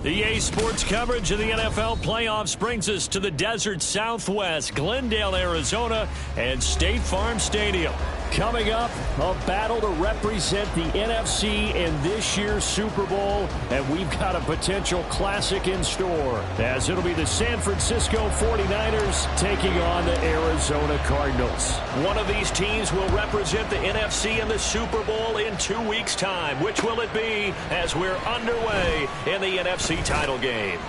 The EA Sports coverage of the NFL playoffs brings us to the desert Southwest, Glendale, Arizona, and State Farm Stadium. Coming up, a battle to represent the NFC in this year's Super Bowl, and we've got a potential classic in store, as it'll be the San Francisco 49ers taking on the Arizona Cardinals. One of these teams will represent the NFC in the Super Bowl in 2 weeks' time. Which will it be as we're underway in the NFC title game?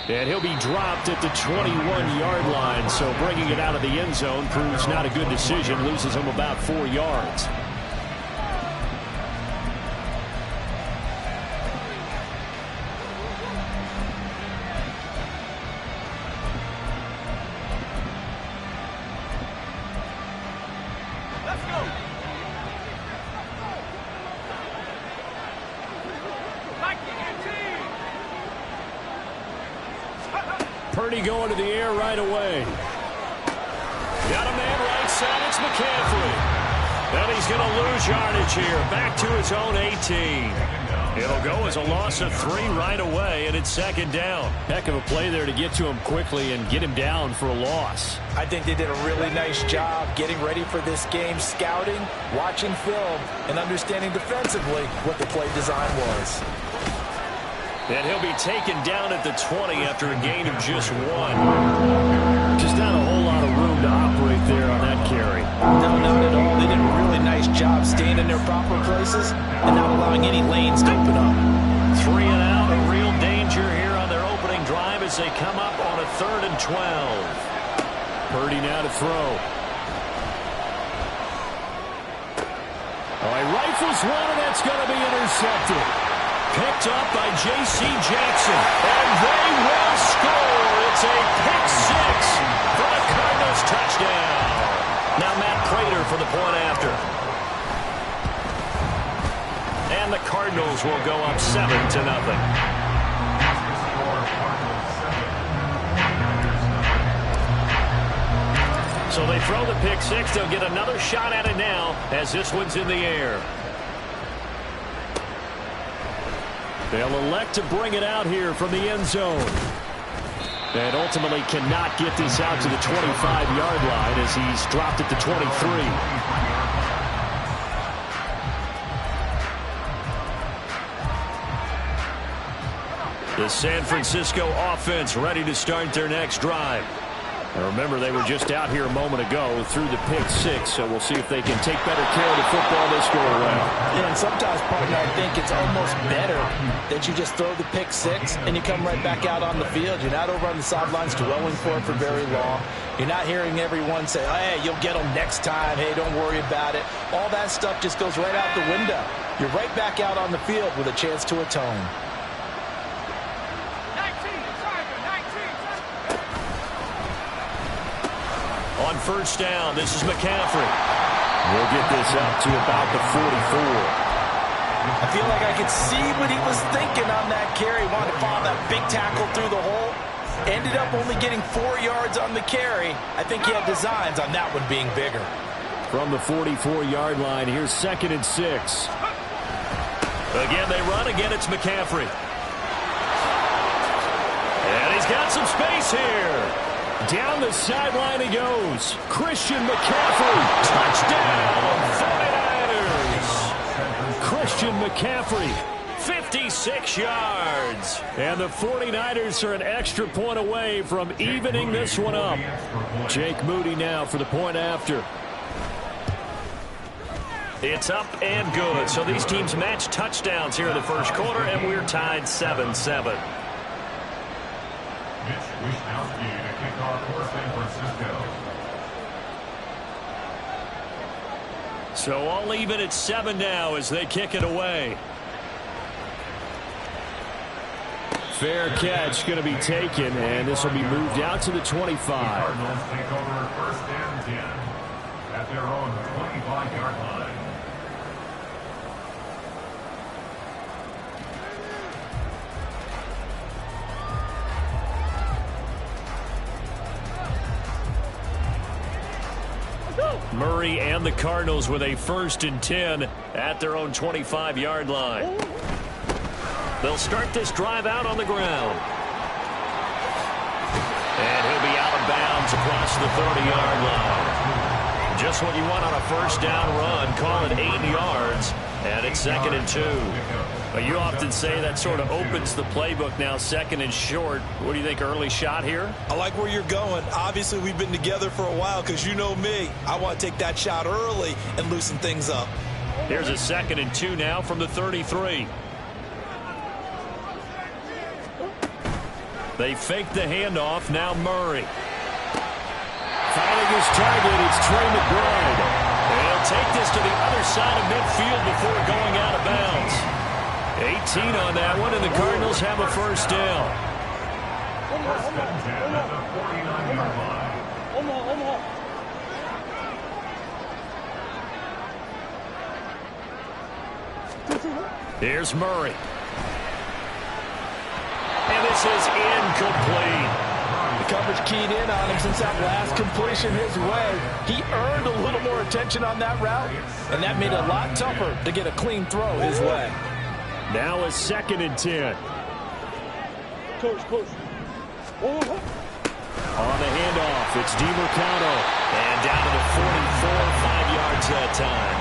And he'll be dropped at the 21-yard line, so bringing it out of the end zone proves not a good decision, loses him about 4 yards. Let's go. Purdy going to the air right away. Got a man right side. It's McCaffrey. And he's going to lose yardage here. Back to his own 18. It'll go as a loss of 3 right away, and it's second down. Heck of a play there to get to him quickly and get him down for a loss. I think they did a really nice job getting ready for this game, scouting, watching film, and understanding defensively what the play design was. And he'll be taken down at the 20 after a gain of just 1. Just not a whole lot of room to operate there on that carry. No, not at all. They did a really nice job staying in their proper places and not allowing any lanes to open up. 3 and out, a real danger here on their opening drive as they come up on a 3rd and 12. Purdy now to throw. Oh, he rifles one, and that's going to be intercepted. Picked up by J.C. Jackson, and they will score. It's a pick 6 for the Cardinals touchdown. Now Matt Prater for the point after. And the Cardinals will go up 7-0. So they throw the pick 6. They'll get another shot at it now as this one's in the air. They'll elect to bring it out here from the end zone. And ultimately cannot get this out to the 25-yard line as he's dropped at the 23. The San Francisco offense ready to start their next drive. And remember, they were just out here a moment ago through the pick 6, so we'll see if they can take better care of the football this go around. Yeah, and sometimes, partner, I think it's almost better that you just throw the pick 6 and you come right back out on the field. You're not over on the sidelines dwelling for it for very long. You're not hearing everyone say, hey, you'll get them next time. Hey, don't worry about it. All that stuff just goes right out the window. You're right back out on the field with a chance to atone. On first down, this is McCaffrey. We'll get this up to about the 44. I feel like I could see what he was thinking on that carry. Wanted to follow that big tackle through the hole. Ended up only getting 4 yards on the carry. I think he had designs on that one being bigger. From the 44-yard line, here's 2nd and 6. Again, they run. Again, it's McCaffrey. And he's got some space here. Down the sideline he goes. Christian McCaffrey. Touchdown, 49ers. Christian McCaffrey, 56 yards. And the 49ers are an extra point away from evening this one up. Jake Moody now for the point after. It's up and good. So these teams match touchdowns here in the first quarter, and we're tied 7-7. So all even at 7 now as they kick it away. Fair catch going to be taken, and this will be moved out to the 25. Cardinals take over 1st and 10 at their own 25-yard line. Murray and the Cardinals with a 1st and 10 at their own 25-yard line. They'll start this drive out on the ground. And he'll be out of bounds across the 30-yard line. Just what you want on a first down run. Call it 8 yards. And it's 2nd and 2. But you often say that sort of opens the playbook now, 2nd and short. What do you think, early shot here? I like where you're going. Obviously, we've been together for a while because you know me. I want to take that shot early and loosen things up. Here's a 2nd and 2 now from the 33. They fake the handoff. Now Murray. Finding his target, it's Trey McBride. And he'll take this to the other side of midfield before going out of bounds. 18 on that one, and the Cardinals have a first down. First and 10 at the 49-yard line. Here's Murray. And this is incomplete. The coverage keyed in on him since that last completion his way. He earned a little more attention on that route, and that made it a lot tougher to get a clean throw his way. Now a 2nd and 10. Coach. On the handoff, it's DiMercato. And down to the 44, 5 yards that time.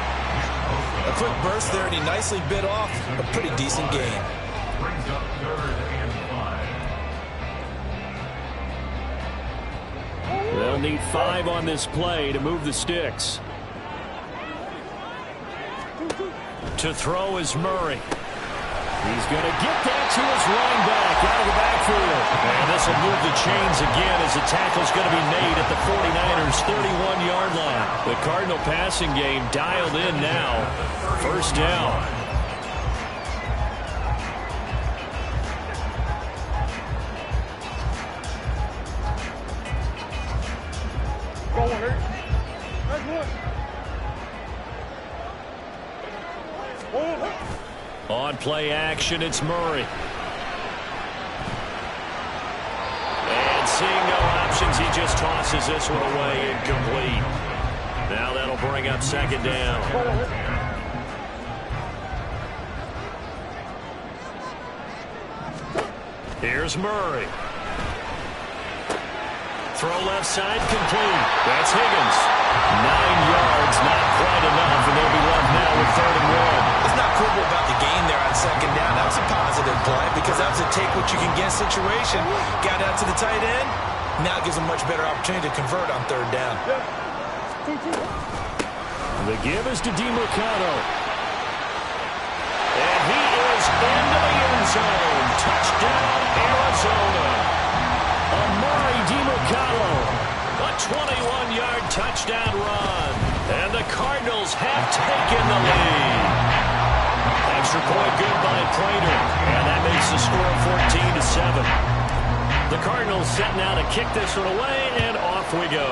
A quick burst there, and he nicely bit off a pretty decent gain. Brings up 3rd and 5. They'll need 5 on this play to move the sticks. To throw is Murray. He's going to get that to his running back out of the backfield. And this will move the chains again as the tackle's going to be made at the 49ers' 31-yard line. The Cardinal passing game dialed in now. First down. On play action, it's Murray. And seeing no options, he just tosses this one away, incomplete. Now that'll bring up 2nd down. Here's Murray. Throw left side, complete. That's Higgins. 9 yards, not quite enough, and they'll be left now with 3rd and 1. Let's not quibble about the gain there on 2nd down. That was a positive play because that was a take what you can get situation. Got out to the tight end. Now it gives a much better opportunity to convert on 3rd down. The give is to DiMercato. And he is into the end zone. Touchdown, Arizona. Amari DiMercato. A 21-yard touchdown run. And the Cardinals have taken the lead. Extra point good by Prater. And that makes the score 14-7. The Cardinals set now to kick this one away, and off we go.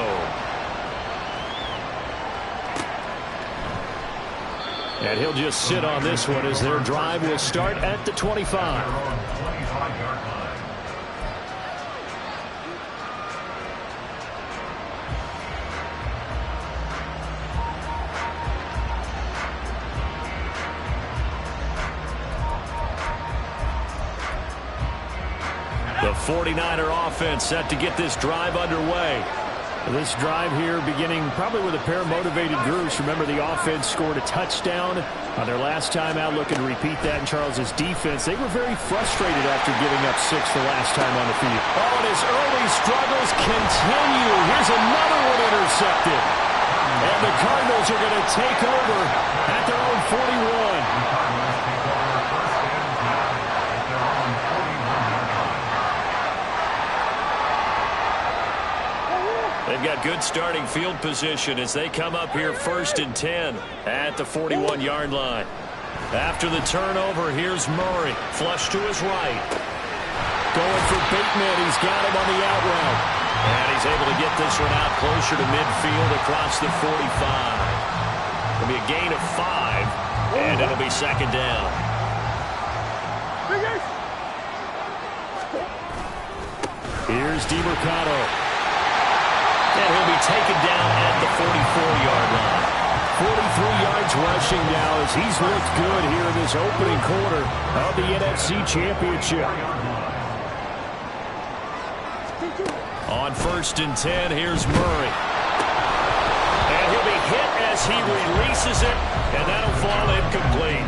And he'll just sit on this one as their drive will start at the 25. The 49er offense set to get this drive underway. This drive here beginning probably with a pair of motivated groups. Remember, the offense scored a touchdown on their last time out. Looking to repeat that in Charles's defense. They were very frustrated after giving up 6 the last time on the field. Oh, and his early struggles continue. Here's another one intercepted. And the Cardinals are going to take over at their own 41. They've got good starting field position as they come up here 1st and 10 at the 41-yard line. After the turnover, here's Murray. Flush to his right. Going for Bateman. He's got him on the out route. And he's able to get this one out closer to midfield across the 45. It'll be a gain of 5, and it'll be 2nd down. Here's DiMercato. And he'll be taken down at the 44-yard line. 43 yards rushing now as he's looked good here in this opening quarter of the NFC Championship. On 1st and 10, here's Murray. And he'll be hit as he releases it, and that'll fall incomplete.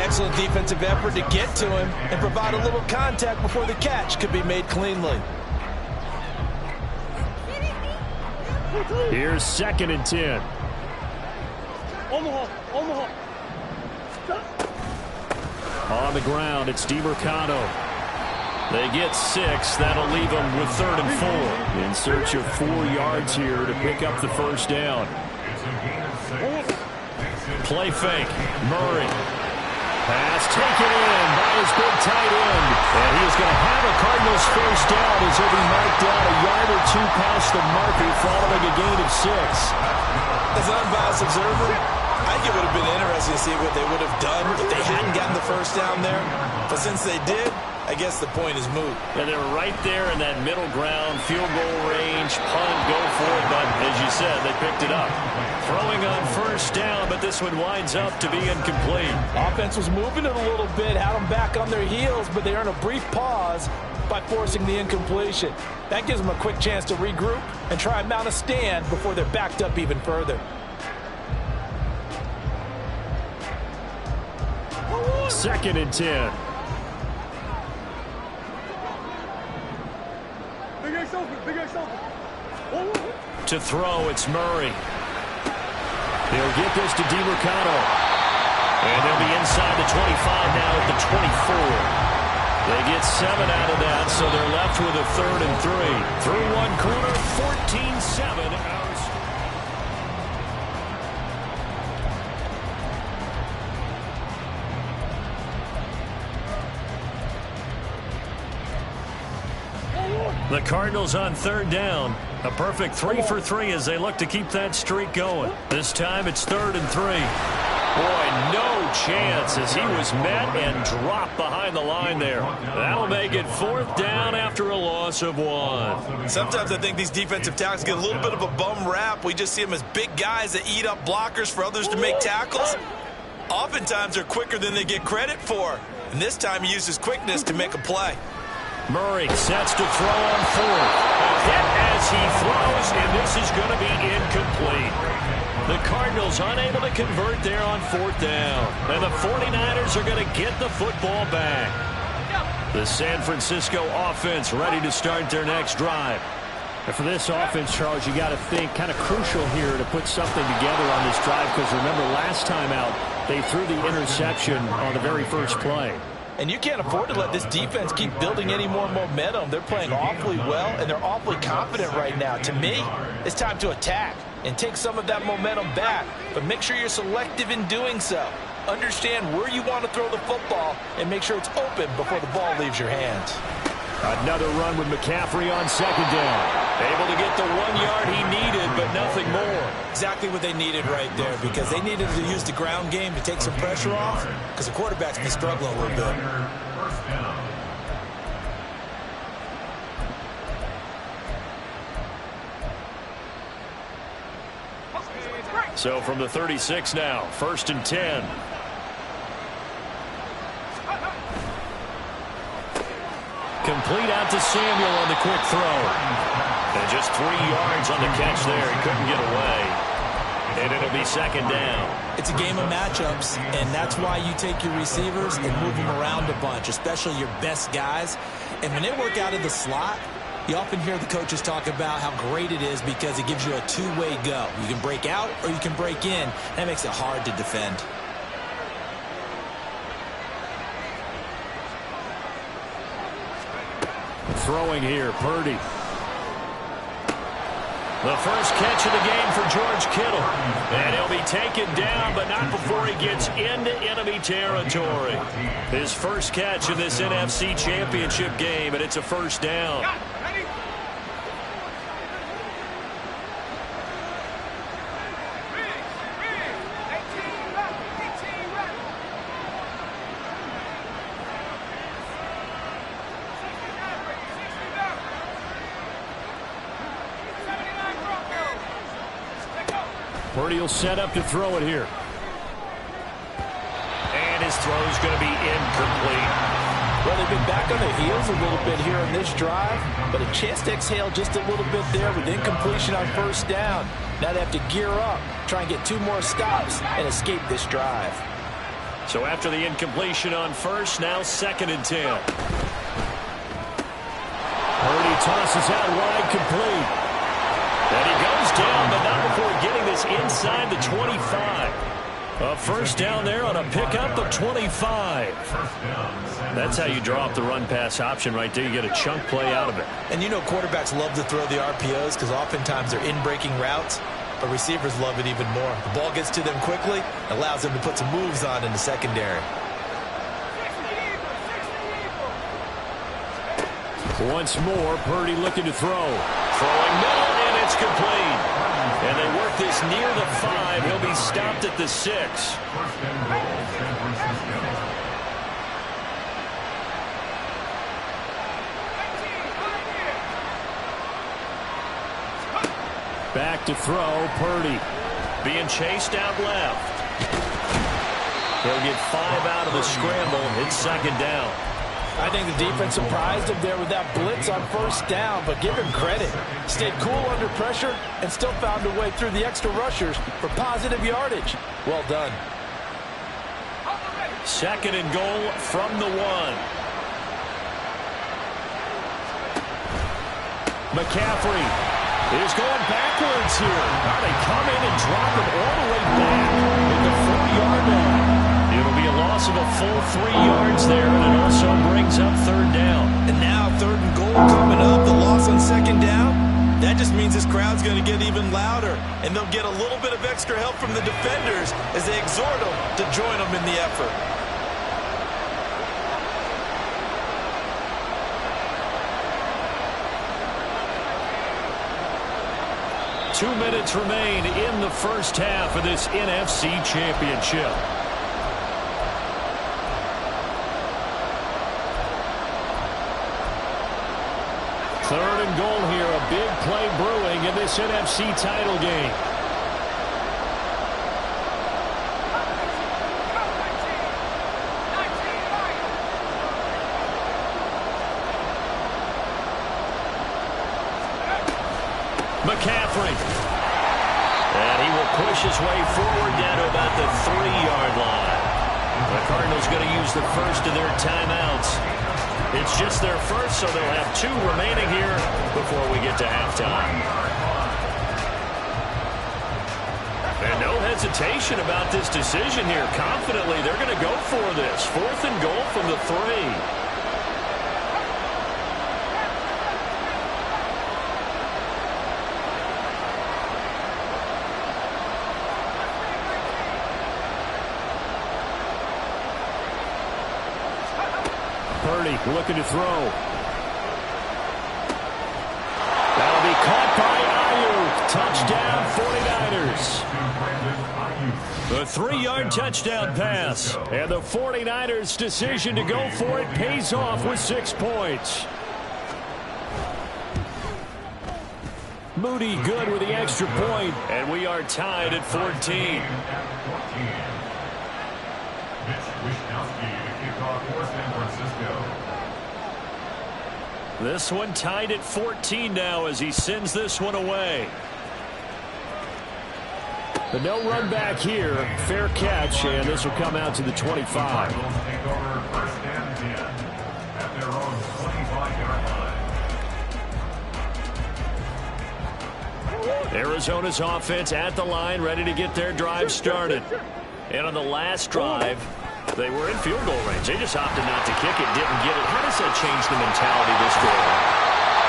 Excellent defensive effort to get to him and provide a little contact before the catch could be made cleanly. Here's 2nd and 10. On the ground, it's DiMercado. They get 6. That'll leave them with 3rd and 4. In search of 4 yards here to pick up the first down. Play fake. Murray. Pass taken in by his big tight end. And he is going to have a Cardinals first down as he'll be marked down a yard or 2 past the marker following a gain of 6. As an unbiased observer, I think it would have been interesting to see what they would have done if they hadn't gotten the first down there. But since they did, I guess the point is moot. And they were right there in that middle ground, field goal range, punt, go for it. But as you said, they picked it up. Throwing on first down, but this one winds up to be incomplete. Offense was moving it a little bit, had them back on their heels, but they earned a brief pause by forcing the incompletion. That gives them a quick chance to regroup and try and mount a stand before they're backed up even further. 2nd and 10. To throw, it's Murray. They'll get this to DiMercado. And they'll be inside the 25 now at the 24. They get 7 out of that, so they're left with a 3rd and 3. Through one quarter, 14-7. The Cardinals on 3rd down. A perfect 3 for 3 as they look to keep that streak going. This time it's 3rd and 3. Boy, no chance as he was met and dropped behind the line there. That'll make it 4th down after a loss of 1. Sometimes I think these defensive tackles get a little bit of a bum rap. We just see them as big guys that eat up blockers for others to make tackles. Oftentimes they're quicker than they get credit for. And this time he uses quickness to make a play. Murray sets to throw on 4th. A hit as he throws, and this is going to be incomplete. The Cardinals unable to convert there on 4th down. And the 49ers are going to get the football back. The San Francisco offense ready to start their next drive. And for this offense, Charles, you got to think kind of crucial here to put something together on this drive, because remember last time out, they threw the interception on the very first play. And you can't afford to let this defense keep building any more momentum. They're playing awfully well, and they're awfully confident right now. To me, it's time to attack and take some of that momentum back. But make sure you're selective in doing so. Understand where you want to throw the football and make sure it's open before the ball leaves your hands. Another run with McCaffrey on 2nd down. Able to get the 1 yard he needed, but nothing more. Exactly what they needed right there, because they needed to use the ground game to take some pressure off, because the quarterback's been struggling a little bit. So from the 36 now, 1st and 10. Complete out to Samuel on the quick throw. And just 3 yards on the catch there. He couldn't get away. And it'll be 2nd down. It's a game of matchups, and that's why you take your receivers and move them around a bunch, especially your best guys. And when they work out of the slot, you often hear the coaches talk about how great it is because it gives you a two-way go. You can break out or you can break in. That makes it hard to defend. Throwing here, Purdy. The first catch of the game for George Kittle. And he'll be taken down, but not before he gets into enemy territory. His first catch in this NFC Championship game, and it's a 1st down. Purdy will set up to throw it here. throw is going to be incomplete. Well, they've been back on their heels a little bit here on this drive, but a chance to exhale just a little bit there with incompletion on first down. Now they have to gear up, try and get 2 more stops, and escape this drive. So after the incompletion on first, now 2nd and 10. Purdy tosses out wide, complete. And he goes down, but not before getting this inside the 25. A first down there on a pickup of 25. That's how you draw up the run-pass option right there. You get a chunk play out of it. And you know quarterbacks love to throw the RPOs because oftentimes they're in-breaking routes, but receivers love it even more. The ball gets to them quickly, allows them to put some moves on in the secondary. Once more, Purdy looking to throw. Throwing middle, and it's complete. And they work this near the 5. He'll be stopped at the 6. Back to throw, Purdy. Being chased out left. He'll get 5 out of the scramble. It's 2nd down. I think the defense surprised him there with that blitz on first down, but give him credit. Stayed cool under pressure and still found a way through the extra rushers for positive yardage. Well done. 2nd and goal from the 1. McCaffrey is going backwards here. Now they come in and drop him all the way back at the 4-yard line. It'll be a loss of a full 3 yards there, and it also brings up 3rd down. And now 3rd and goal coming up. The loss on 2nd down. That just means this crowd's going to get even louder, and they'll get a little bit of extra help from the defenders as they exhort them to join them in the effort. Two minutes remain in the first half of this NFC Championship. Third and goal here, a big play brewing in this NFC title game. McCaffrey. And he will push his way forward down to about the 3-yard line. The Cardinals going to use the first of their timeouts. It's just their first, so they'll have 2 remaining here before we get to halftime. And no hesitation about this decision here. Confidently, they're going to go for this. 4th and goal from the 3. Purdy looking to throw. That'll be caught by Ayuk. Touchdown, 49ers. The 3-yard touchdown pass. And the 49ers' decision to go for it pays off with 6 points. Moody good with the extra point. And we are tied at 14. This one tied at 14 now as he sends this one away. The no run back here. Fair catch, and this will come out to the 25. Arizona's offense at the line, ready to get their drive started. And on the last drive, they were in field goal range. They just opted not to kick it, didn't get it. How does that change the mentality this go around?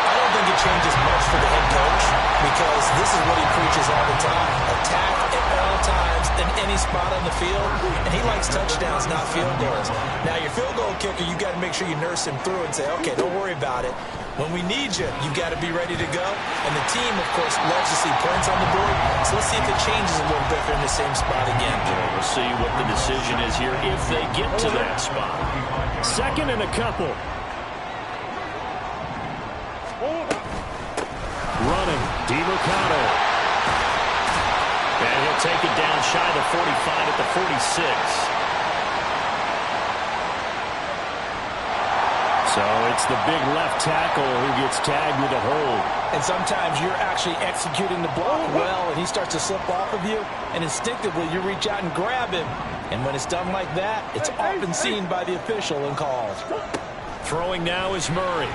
I don't think it changes much for the head coach because this is what he preaches all the time. Attack at all times in any spot on the field, and he likes touchdowns, not field goals. Now, your field goal kicker, you got to make sure you nurse him through and say, okay, don't worry about it. When we need you, you got to be ready to go. And the team, of course, loves to see points on the board. So let's see if it changes a little bit if they're in the same spot again. We'll see what the decision is here if they get to that spot. 2nd and a couple. Running, DiMercato. And he'll take it down shy of the 45 at the 46. So it's the big left tackle who gets tagged with a hold. And sometimes you're actually executing the block well, and he starts to slip off of you, and instinctively you reach out and grab him. And when it's done like that, it's often seen by the official and called. Throwing now is Murray.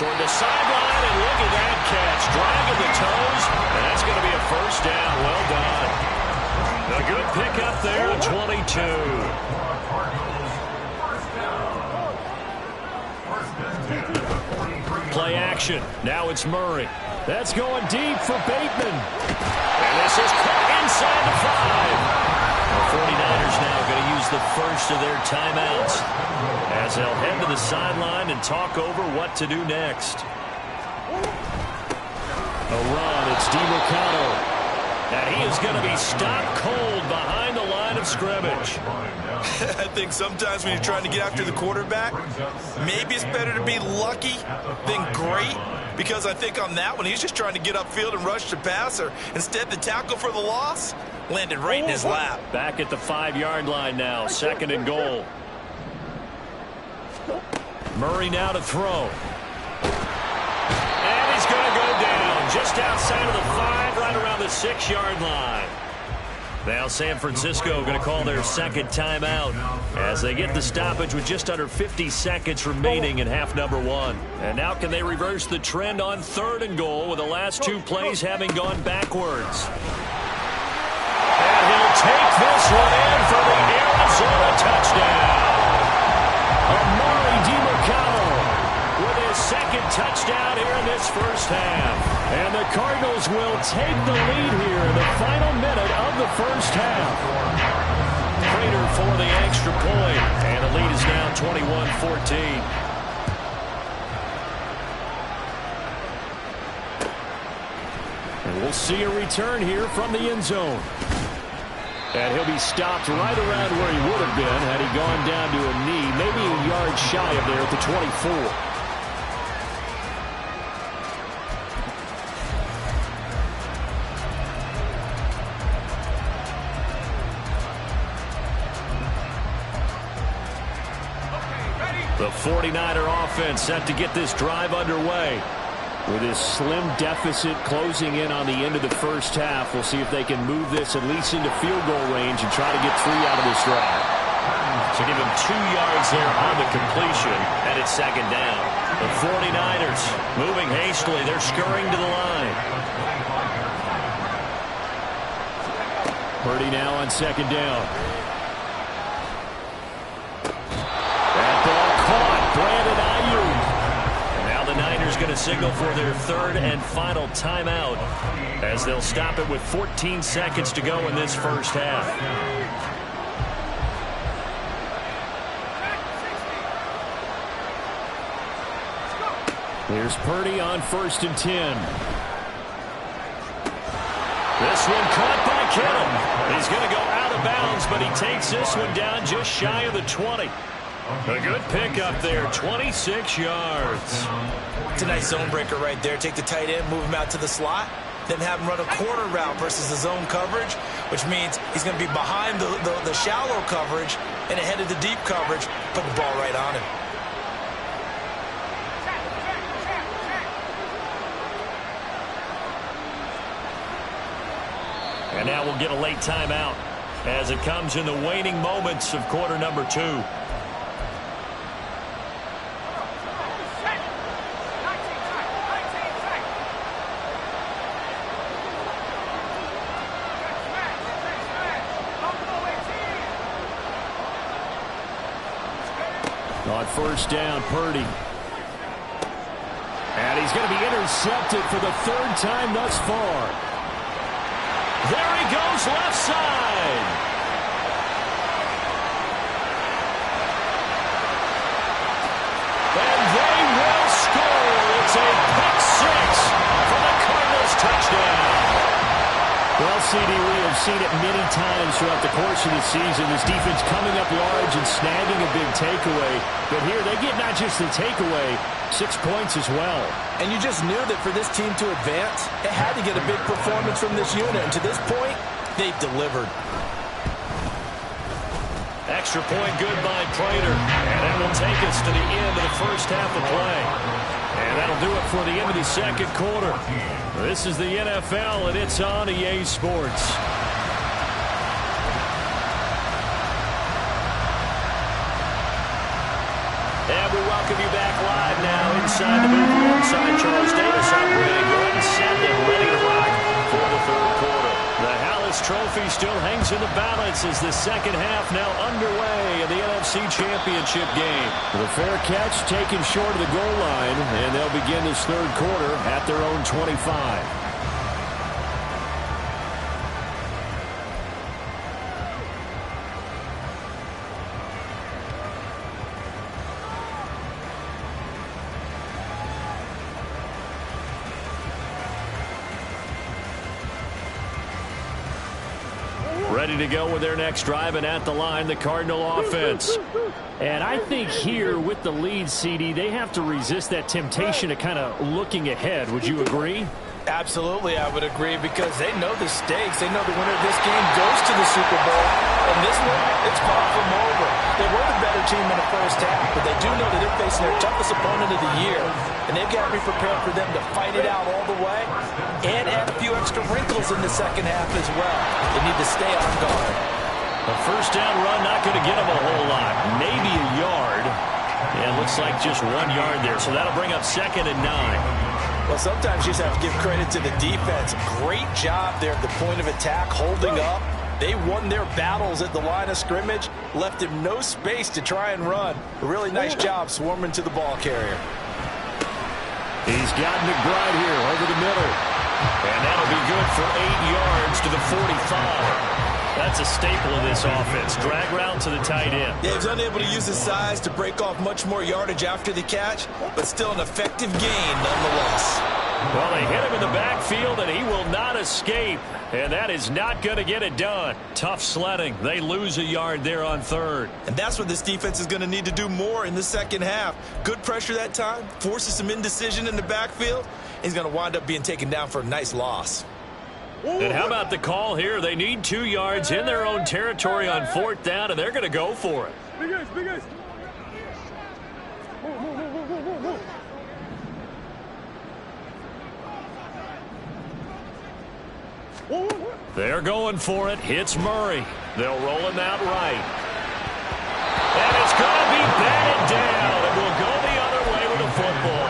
Toward the sideline, and look at that catch. Dragging the toes, and that's going to be a first down. Well done. A good pickup there at 22. Play action. Now it's Murray. That's going deep for Bateman. And this is caught inside the 5. The 49ers now going to use the first of their timeouts as they'll head to the sideline and talk over what to do next. A run. It's DeMarcano. And he is going to be stopped cold behind the line of scrimmage. I think sometimes when you're trying to get after the quarterback, maybe it's better to be lucky than great, because I think on that one, he's just trying to get upfield and rush the passer. Instead, the tackle for the loss landed right in his lap. Back at the 5-yard line now, 2nd and goal. Murray now to throw. And he's going to go down just outside of the 5, right around the 6-yard line. Now San Francisco going to call their second timeout as they get the stoppage with just under 50 seconds remaining in half number 1. And now can they reverse the trend on 3rd and goal with the last 2 plays having gone backwards? And he'll take this one in for the Arizona touchdown. Amari DeMarcano with his 2nd touchdown here in this first half. And the Cardinals will take the lead here in the final minute of the first half. Prater for the extra point. And the lead is now 21-14. And we'll see a return here from the end zone. And he'll be stopped right around where he would have been had he gone down to a knee, maybe a yard shy of there at the 24. The 49er offense set to get this drive underway. With this slim deficit closing in on the end of the first half, we'll see if they can move this at least into field goal range and try to get 3 out of this drive. So give him 2 yards there on the completion, and it's 2nd down. The 49ers moving hastily. They're scurrying to the line. Purdy now on 2nd down. Brandon Ayuk. And now the Niners going to signal for their 3rd and final timeout as they'll stop it with 14 seconds to go in this first half. Here's Purdy on 1st and 10. This one caught by Kittle. He's going to go out of bounds, but he takes this one down just shy of the 20. A good pickup there, 26 yards. It's a nice zone breaker right there. Take the tight end, move him out to the slot, then have him run a corner route versus the zone coverage, which means he's going to be behind the shallow coverage and ahead of the deep coverage. Put the ball right on him. And now we'll get a late timeout as it comes in the waning moments of quarter number 2. On 1st down, Purdy. And he's going to be intercepted for the 3rd time thus far. There he goes, left side. And they will score. It's a pick 6 for the Cardinals touchdown. Well, CD, we have seen it many times throughout the course of the season. This defense coming up large and snagging a big takeaway. But here they get not just the takeaway, 6 points as well. And you just knew that for this team to advance, it had to get a big performance from this unit. And to this point, they've delivered. Extra point good by Prater. And that will take us to the end of the first half of play. And that'll do it for the end of the second quarter. This is the NFL, and it's on EA Sports. And we welcome you back live now inside the booth alongside Charles Davis. I'm Brady Gordon, set and ready to rock for the third quarter. The Hallis Trophy still hangs in the balance as the second half now underway in the NFC Championship game. The fair catch taken short of the goal line, and they'll begin this third quarter at their own 25. Ready to go with their next drive, and at the line, the Cardinal offense. And I think here with the lead, CD, they have to resist that temptation to kind of looking ahead. Would you agree? Absolutely, I would agree, because they know the stakes. They know the winner of this game goes to the Super Bowl. And this one, it's far from over. They were the better team in the first half, but they do know that they're facing their toughest opponent of the year. And they've got to be prepared for them to fight it out all the way and add a few extra wrinkles in the second half as well. They need to stay on guard. A first down run, not going to get them a whole lot. Maybe a yard. Yeah, it looks like just 1 yard there, so that'll bring up 2nd and 9. Well, sometimes you just have to give credit to the defense. Great job there at the point of attack, holding up. They won their battles at the line of scrimmage, left him no space to try and run. A really nice job swarming to the ball carrier. He's got McBride here over the middle. And that'll be good for 8 yards to the 45. That's a staple of this offense. Drag route to the tight end. Yeah, he's unable to use his size to break off much more yardage after the catch, but still an effective gain nonetheless. Well, they hit him in the backfield, and he will not escape. And that is not going to get it done. Tough sledding. They lose a yard there on 3rd. And that's what this defense is going to need to do more in the second half. Good pressure that time, forces some indecision in the backfield. He's going to wind up being taken down for a nice loss. And how about the call here? They need 2 yards in their own territory on 4th down, and they're going to go for it. Big guys, big guys. They're going for it. Hits Murray. They'll roll him out right. And it's going to be batted down, and we'll go the other way with the football.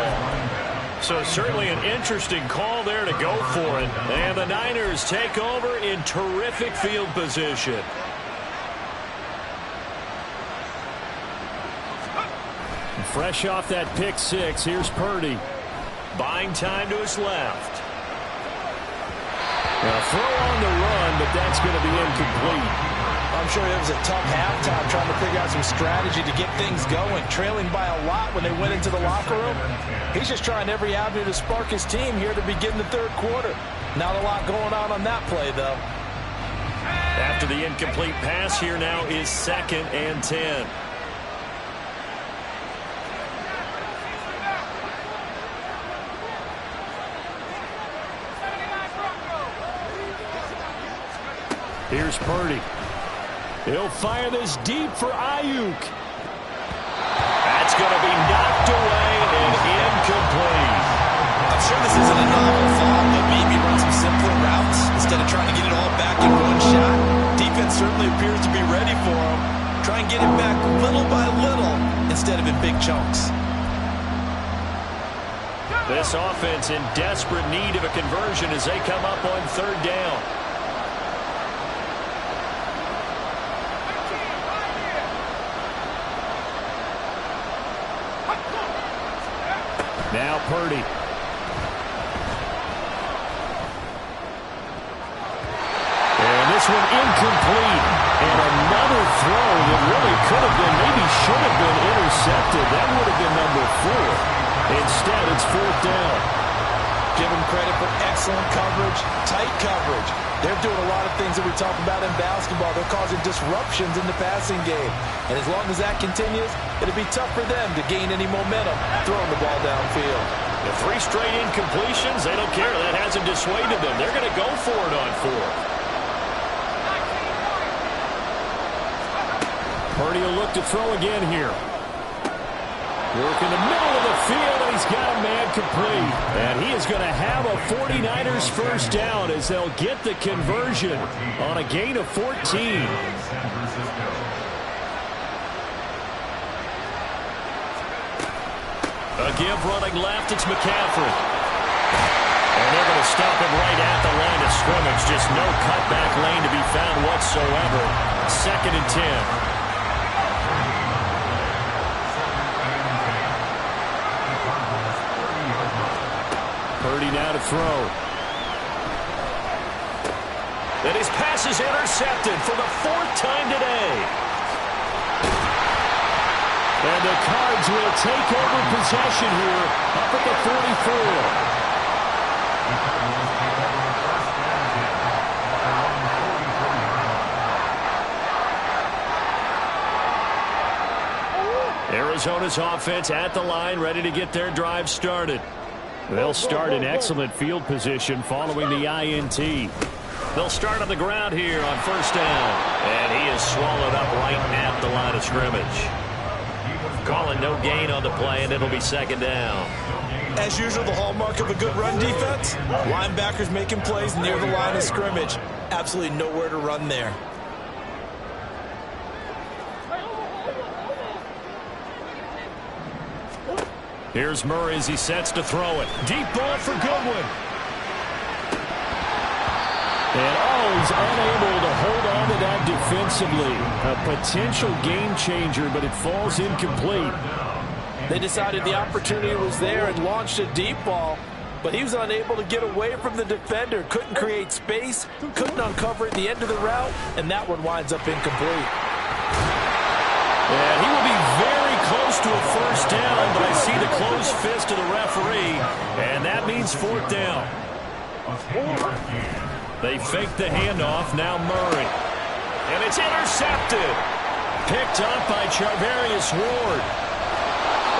So certainly an interesting call there to go for it. And the Niners take over in terrific field position. Fresh off that pick 6, here's Purdy. Buying time to his left. Now throw on the run, but that's going to be incomplete. I'm sure it was a tough halftime trying to figure out some strategy to get things going. Trailing by a lot when they went into the locker room. He's just trying every avenue to spark his team here to begin the third quarter. Not a lot going on that play, though. After the incomplete pass, here now is 2nd and 10. Here's Purdy. He'll fire this deep for Ayuk. That's going to be knocked away and incomplete. I'm sure this isn't a novel thought, but maybe run some simpler routes instead of trying to get it all back in one shot. Defense certainly appears to be ready for him. Try and get it back little by little instead of in big chunks. This offense in desperate need of a conversion as they come up on 3rd down. Now Purdy. And this one incomplete. And another throw that really could have been, maybe should have been intercepted. That would have been number 4. Instead, it's 4th down. Give him credit for excellent coverage, tight coverage. They're doing a lot of things that we talk about in basketball. They're causing disruptions in the passing game. And as long as that continues, it'll be tough for them to gain any momentum throwing the ball downfield. The 3 straight incompletions, they don't care. That hasn't dissuaded them. They're going to go for it on 4th. Purdy will look to throw again here. Work in the middle of the field, and he's got a man complete. And he is going to have a 49ers first down as they'll get the conversion on a gain of 14. A give running left, it's McCaffrey. And they're going to stop him right at the line of scrimmage. Just no cutback lane to be found whatsoever. 2nd and 10. Purdy now to throw. And his pass is intercepted for the 4th time today. And the Cards will take over possession here up at the 44. Arizona's offense at the line, ready to get their drive started. They'll start in excellent field position following the INT. They'll start on the ground here on 1st down. And he is swallowed up right at the line of scrimmage. Calling no gain on the play, and it'll be 2nd down. As usual, the hallmark of a good run defense, linebackers making plays near the line of scrimmage. Absolutely nowhere to run there. Here's Murray as he sets to throw it. Deep ball for Goodwin. And he's unable to hold on to that defensively. A potential game changer, but it falls incomplete. They decided the opportunity was there and launched a deep ball, but he was unable to get away from the defender. Couldn't create space, couldn't uncover at the end of the route, and that one winds up incomplete. And he will be very close to a first down, but I see the closed fist of the referee, and that means 4th down. They fake the handoff, now Murray. And it's intercepted. Picked up by Charvarius Ward.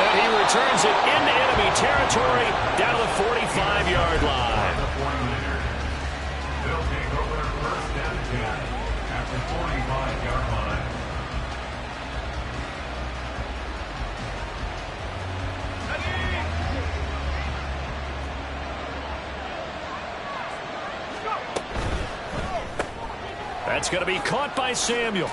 And he returns it into enemy territory down to the 45-yard line. They'll take over their 1st and 10 at the 45-yard line. That's going to be caught by Samuel.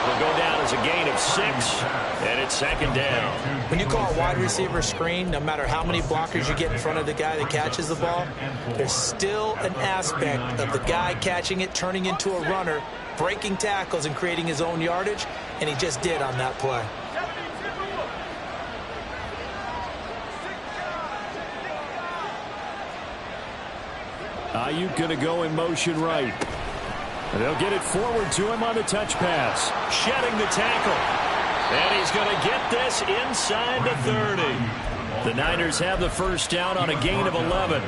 Will go down as a gain of 6, and it's 2nd down. When you call a wide receiver screen, no matter how many blockers you get in front of the guy that catches the ball, there's still an aspect of the guy catching it, turning into a runner, breaking tackles and creating his own yardage, and he just did on that play. Ayuk going to go in motion right. And they'll get it forward to him on the touch pass. Shedding the tackle. And he's going to get this inside the 30. The Niners have the first down on a gain of 11.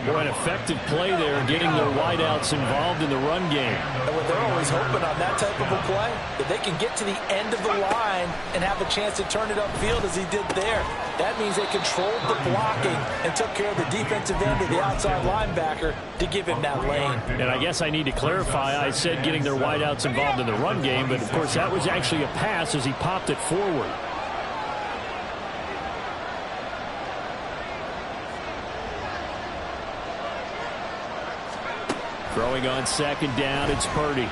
Boy, an effective play there, getting their wideouts involved in the run game. And what they're always hoping on that type of a play, that they can get to the end of the line and have a chance to turn it upfield as he did there. That means they controlled the blocking and took care of the defensive end of the outside linebacker to give him that lane. And I guess I need to clarify, I said getting their wideouts involved in the run game, but of course that was actually a pass as he popped it forward. Throwing on 2nd down, it's Purdy.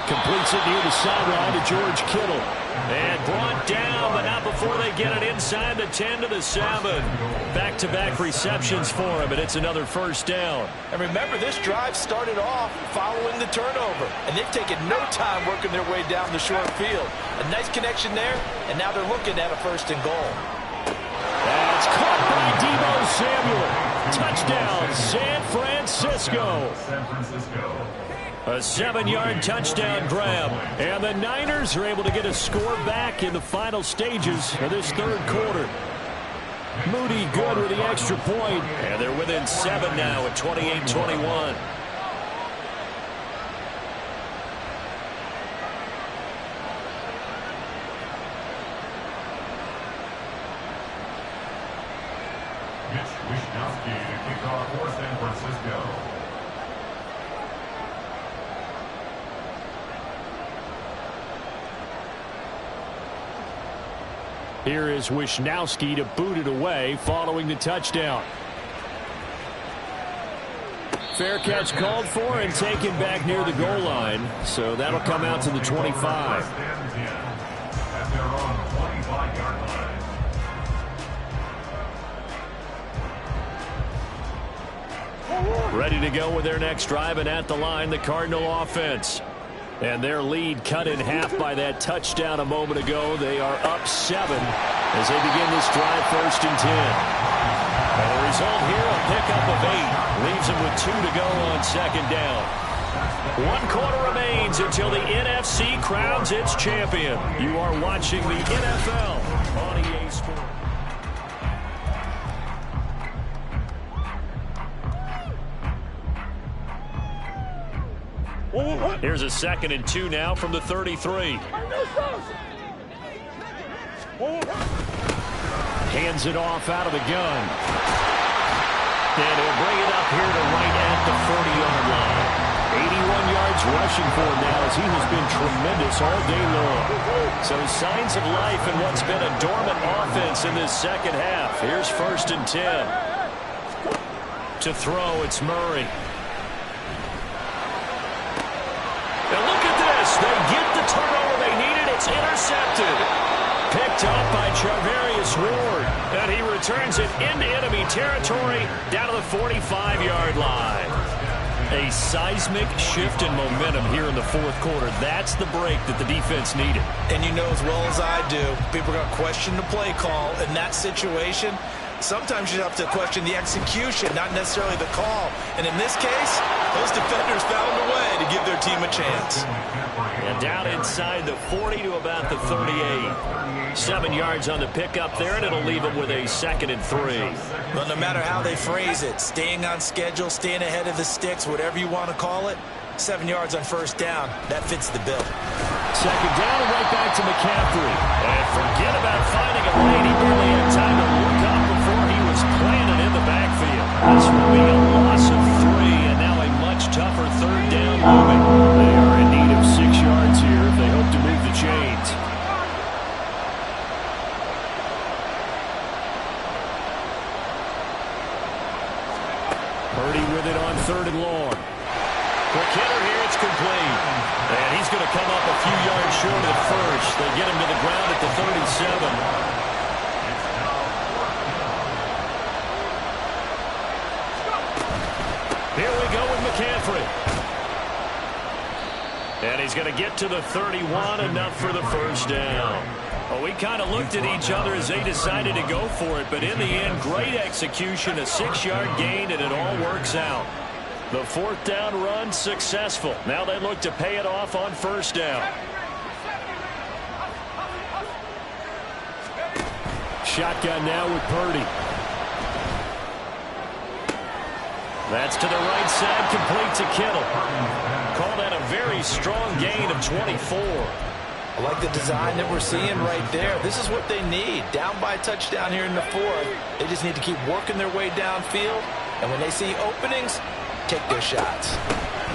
Completes it near the sideline to George Kittle. And brought down, but not before they get it inside the 10 to the 7. Back-to-back receptions for him, and it's another first down. And remember, this drive started off following the turnover, and they've taken no time working their way down the short field. A nice connection there, and now they're looking at a 1st and goal. That's caught by Deebo Samuel. Touchdown, San Francisco. A 7-yard touchdown grab. And the Niners are able to get a score back in the final stages of this 3rd quarter. Moody good with the extra point. And they're within 7 now at 28-21. Wishnowsky to kick off for San Francisco. Here is Wisnowski to boot it away following the touchdown. Fair catch called for and taken back near the goal line. So that'll come out to the 25. At their own 25-yard line. Ready to go with their next drive, and at the line, the Cardinal offense. And their lead cut in half by that touchdown a moment ago. They are up 7 as they begin this drive, 1st and 10. And the result here, a pickup of 8. Leaves them with 2 to go on 2nd down. 1 quarter remains until the NFC crowns its champion. You are watching the NFL on EA Sports. Here's a 2nd and 2 now from the 33. Hands it off out of the gun. And he'll bring it up here to right at the 40-yard line. 81 yards rushing for him now as he has been tremendous all day long. So signs of life in what's been a dormant offense in this second half. Here's 1st and 10. To throw, it's Murray. And look at this. They get the turnover they needed. It's intercepted. Picked up by Charvarius Ward. And he returns it into enemy territory down to the 45-yard line. A seismic shift in momentum here in the 4th quarter. That's the break that the defense needed. And you know as well as I do, people are going to question the play call in that situation. Sometimes you have to question the execution, not necessarily the call. And in this case, those defenders found a way to give their team a chance. And down inside the 40 to about the 38. 7 yards on the pickup there, and it'll leave them with a 2nd and 3. Well, no matter how they phrase it, staying on schedule, staying ahead of the sticks, whatever you want to call it, 7 yards on 1st down, that fits the bill. 2nd down and right back to McCaffrey. And forget about finding a lane. He barely had time to look up before he was planted in the backfield. This will be a loss of 3, and now a much tougher 3rd down looming. They are in need of 6 yards here if they hope to move the chains. Purdy with it on 3rd and long. Quick hitter here, it's complete. And he's going to come up a few yards short at first. They get him to the ground at the 37. Here we go with McCaffrey. And he's going to get to the 31, enough for the 1st down. Well, we kind of looked at each other as they decided to go for it, but in the end, great execution, a 6-yard gain, and it all works out. The 4th down run successful. Now they look to pay it off on 1st down. Shotgun now with Purdy. That's to the right side, complete to Kittle. Call that a very strong gain of 24. I like the design that we're seeing right there. This is what they need. Down by a touchdown here in the 4th. They just need to keep working their way downfield. And when they see openings, take their shots.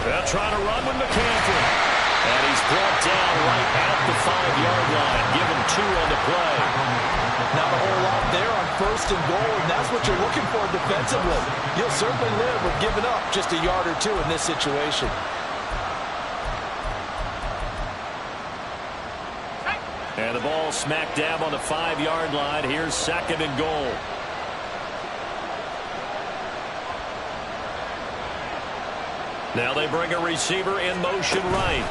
They'll try to run with McCaffrey. And he's brought down right at the 5-yard line. Give him 2 on the play. Not a whole lot there on 1st and goal, and that's what you're looking for defensively. You'll certainly live with giving up just a yard or 2 in this situation. And the ball smack dab on the 5-yard line. Here's 2nd and goal. Now they bring a receiver in motion right.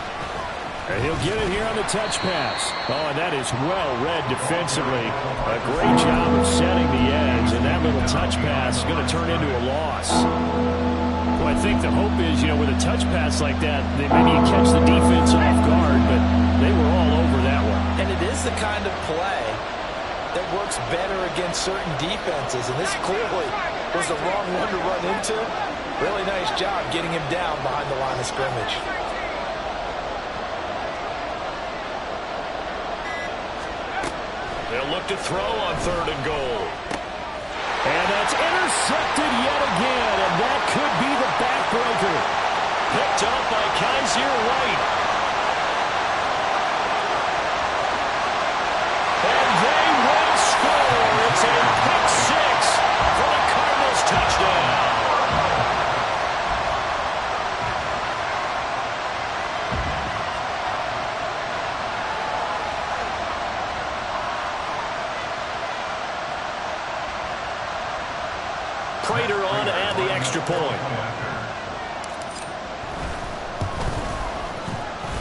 And he'll get it here on the touch pass. Oh, and that is well read defensively. A great job of setting the edge, and that little touch pass is going to turn into a loss. Well, I think the hope is, with a touch pass like that, maybe you catch the defense off guard, but they were all over that one. And it is the kind of play that works better against certain defenses, and this clearly was the wrong one to run into. Really nice job getting him down behind the line of scrimmage. They'll look to throw on 3rd and goal. And that's intercepted yet again, and that could be the backbreaker. Picked up by Kaiser White. And they went Prater on to add the extra point.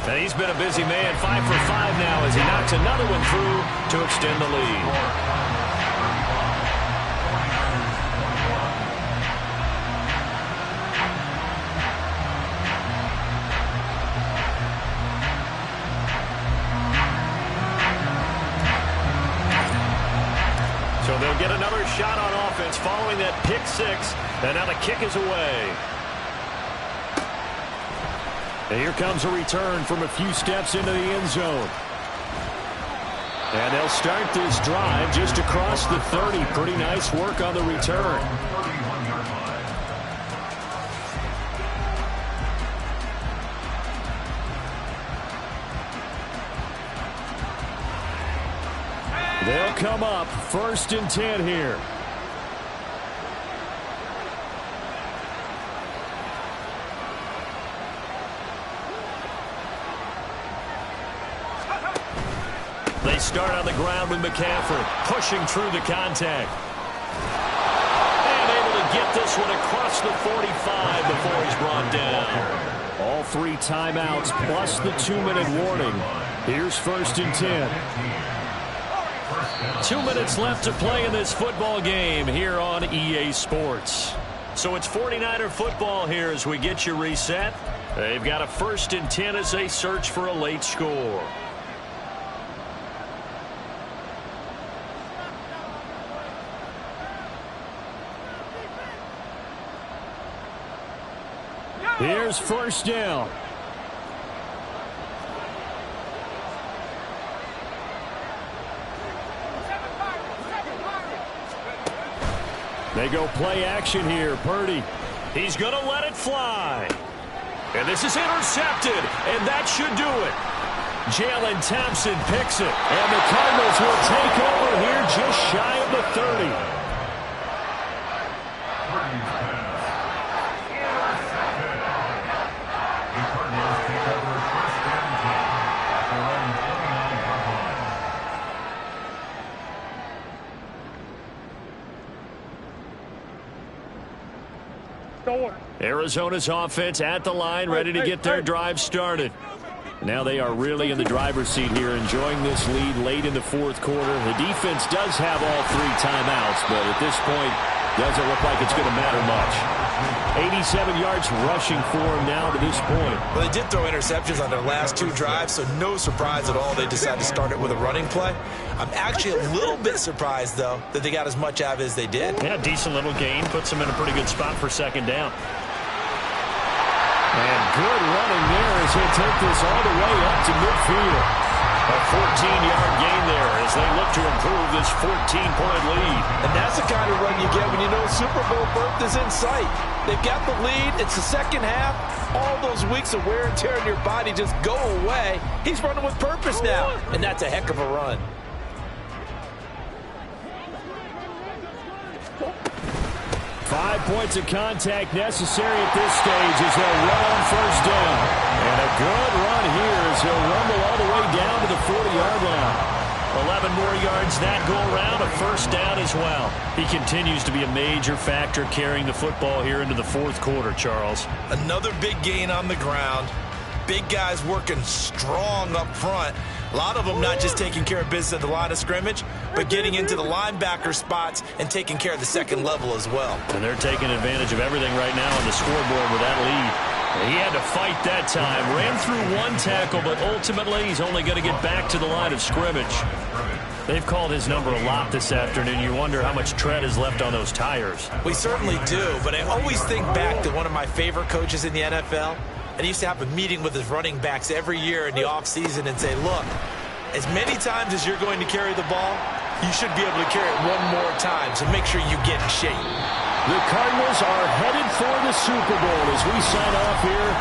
And he's been a busy man, 5 for 5 now as he knocks another one through to extend the lead. So they'll get another shot on offense following that pick six. And now the kick is away. And here comes a return from a few steps into the end zone. And they'll start this drive just across the 30. Pretty nice work on the return. They'll come up 1st and 10 here. They start on the ground with McCaffrey pushing through the contact. And able to get this one across the 45 before he's brought down. All 3 timeouts plus the 2-minute warning. Here's 1st and 10. 2 minutes left to play in this football game here on EA Sports. So it's 49er football here as we get you reset. They've got a 1st and 10 as they search for a late score. Here's 1st down. They go play action here. Purdy. He's going to let it fly. And this is intercepted. And that should do it. Jalen Thompson picks it. And the Cardinals will take over here just shy of the 30. Arizona's offense at the line, ready to get their drive started. Now they are really in the driver's seat here, enjoying this lead late in the 4th quarter. The defense does have all 3 timeouts, but at this point, doesn't look like it's going to matter much. 87 yards rushing for him now to this point. Well, they did throw interceptions on their last 2 drives, so no surprise at all they decided to start it with a running play. I'm actually a little bit surprised, though, that they got as much out of it as they did. Yeah, decent little gain. Puts them in a pretty good spot for 2nd down. And good running there as he'll take this all the way up to midfield. A 14-yard gain there as they look to improve this 14-point lead. And that's the kind of run you get when you know Super Bowl berth is in sight. They've got the lead. It's the 2nd half. All those weeks of wear and tear in your body just go away. He's running with purpose now, and that's a heck of a run. Five points of contact necessary at this stage as they'll run on 1st down. And a good run here as he'll rumble all the way down to the 40-yard line. 11 more yards that go around, a 1st down as well. He continues to be a major factor carrying the football here into the 4th quarter, Charles. Another big gain on the ground. Big guys working strong up front. A lot of them not just taking care of business at the line of scrimmage, but getting into the linebacker spots and taking care of the 2nd level as well. And they're taking advantage of everything right now on the scoreboard with that lead. He had to fight that time. Ran through 1 tackle, but ultimately he's only going to get back to the line of scrimmage. They've called his number a lot this afternoon. You wonder how much tread is left on those tires. We certainly do, but I always think back to one of my favorite coaches in the NFL. And he used to have a meeting with his running backs every year in the offseason and say, look, as many times as you're going to carry the ball, you should be able to carry it 1 more time, so make sure you get in shape. The Cardinals are headed for the Super Bowl as we sign off here